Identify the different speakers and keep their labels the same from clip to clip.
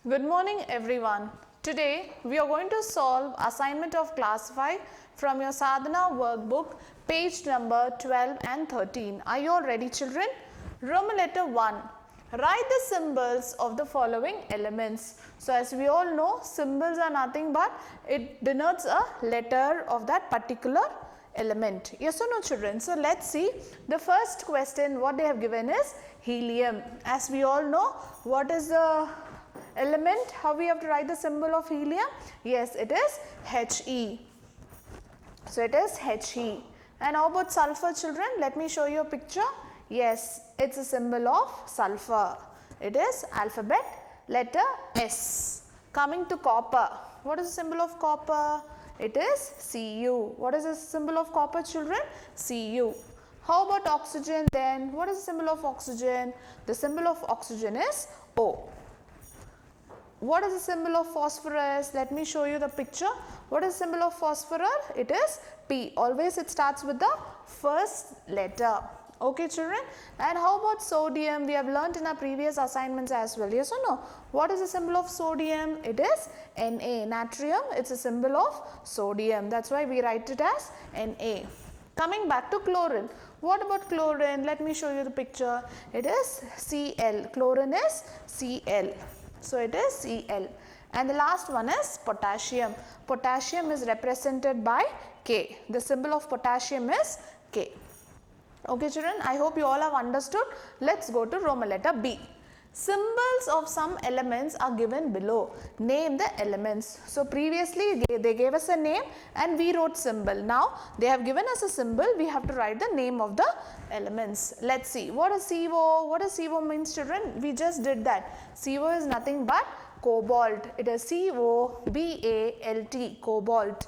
Speaker 1: Good morning everyone. Today we are going to solve assignment of class 5 from your Sadhana workbook, page number 12 and 13. Are you all ready, children? Roman letter 1. Write the symbols of the following elements. So as we all know, symbols are nothing but it denotes a letter of that particular element. Yes or no, children? So let's see. The first question what they have given is helium. As we all know, what is the element? How we have to write the symbol of helium? Yes, it is He. So it is He. And how about sulfur, children? Let me show you a picture. Yes, it's a symbol of sulfur. It is alphabet letter S. Coming to copper. What is the symbol of copper? It is Cu. What is the symbol of copper, children? Cu. How about oxygen then? What is the symbol of oxygen? The symbol of oxygen is O. What is the symbol of phosphorus? Let me show you the picture. What is the symbol of phosphorus? It is P. Always it starts with the first letter. Okay, children? And how about sodium? We have learnt in our previous assignments as well. Yes or no? What is the symbol of sodium? It is Na. Natrium, it's a symbol of sodium. That's why we write it as Na. Coming back to chlorine. What about chlorine? Let me show you the picture. It is Cl. Chlorine is Cl. So it is Cl. And the last one is potassium. Potassium is represented by K. The symbol of potassium is K. Okay, children, I hope you all have understood. Let's go to Roman letter B. Symbols of some elements are given below. Name the elements. So previously they gave us a name and we wrote symbol. Now they have given us a symbol. We have to write the name of the elements. Let's see. What is CO? What does CO means, children? We just did that. CO is nothing but cobalt. It is COBALT, cobalt.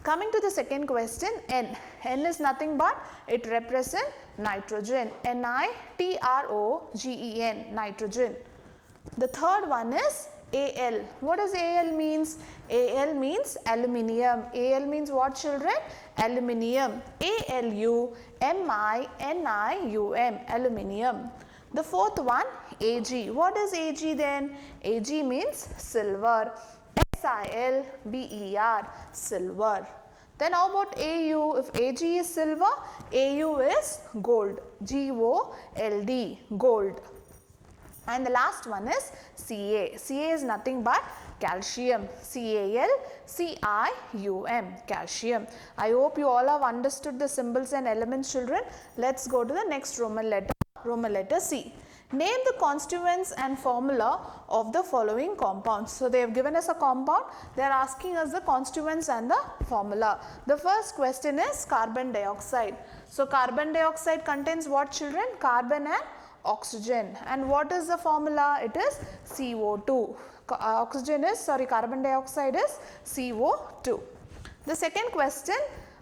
Speaker 1: Coming to the second question, N. N is nothing but it represents nitrogen. NITROGEN, nitrogen. The third one is Al. What does Al means? Al means aluminium. Al means what, children? Aluminium. ALUMINIUM, aluminium. The fourth one, Ag. What is Ag then? Ag means silver. SILVER, silver. Then how about AU? If Ag is silver, AU is gold. GOLD, gold. And the last one is Ca. Ca is nothing but calcium. CALCIUM, calcium. I hope you all have understood the symbols and elements, children. Let's go to the next Roman letter C. Name the constituents and formula of the following compounds. So they have given us a compound. They are asking us the constituents and the formula. The first question is carbon dioxide. So carbon dioxide contains what, children? Carbon and oxygen. And what is the formula? It is CO2. Carbon dioxide is CO2. The second question,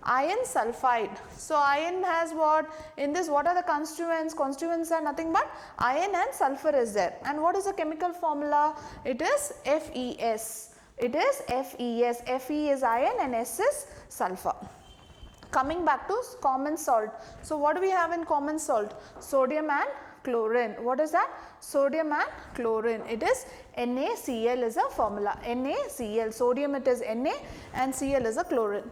Speaker 1: iron sulfide. So iron has what? In this, what are the constituents? Constituents are nothing but iron and sulfur is there. And what is the chemical formula? It is FeS. It is FeS. Fe is iron and S is sulfur. Coming back to common salt. So what do we have in common salt? Sodium and chlorine. What is that? Sodium and chlorine. It is NaCl is a formula. NaCl. Sodium it is Na and Cl is a chlorine.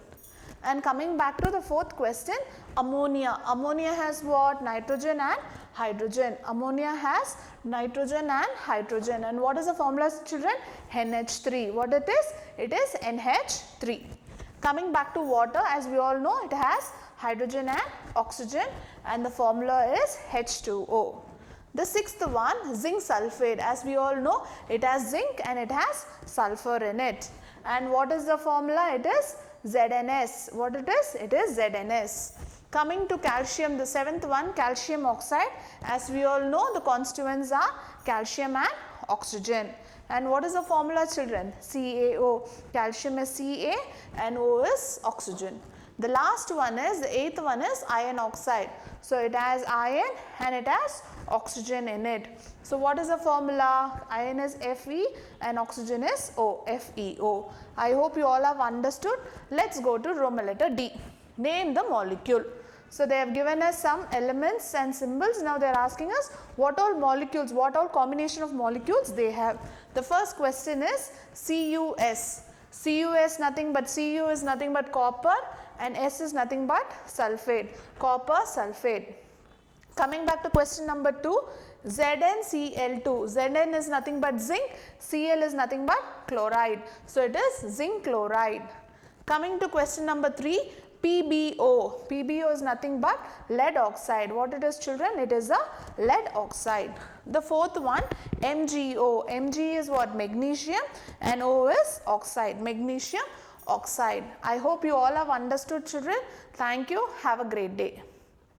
Speaker 1: And coming back to the fourth question, ammonia. Ammonia has what? Nitrogen and hydrogen. Ammonia has nitrogen and hydrogen. And what is the formula, children? NH3. What it is? It is NH3. Coming back to water, as we all know, it has hydrogen and oxygen and the formula is H2O. The sixth one, zinc sulfate. As we all know, it has zinc and it has sulfur in it. And what is the formula? It is ZNS. What it is? It is ZNS. Coming to calcium, the seventh one, calcium oxide. As we all know, the constituents are calcium and oxygen. And what is the formula, children? CaO. Calcium is Ca and O is oxygen. The last one is, the eighth one is iron oxide. So it has iron and it has oxygen in it. So what is the formula? Iron is Fe and oxygen is O, FeO. I hope you all have understood. Let's go to Roman letter D. Name the molecule. So they have given us some elements and symbols. Now they are asking us what all molecules, what all combination of molecules they have. The first question is CuS. CuS nothing but, Cu is nothing but copper and S is nothing but sulphate, copper sulphate. Coming back to question number 2, ZnCl2. Zn is nothing but zinc, Cl is nothing but chloride. So it is zinc chloride. Coming to question number 3, PbO. PbO is nothing but lead oxide. What it is, children? It is a lead oxide. The fourth one, MgO. Mg is what? Magnesium, and O is oxide, magnesium oxide. I hope you all have understood, children. Thank you. Have a great day.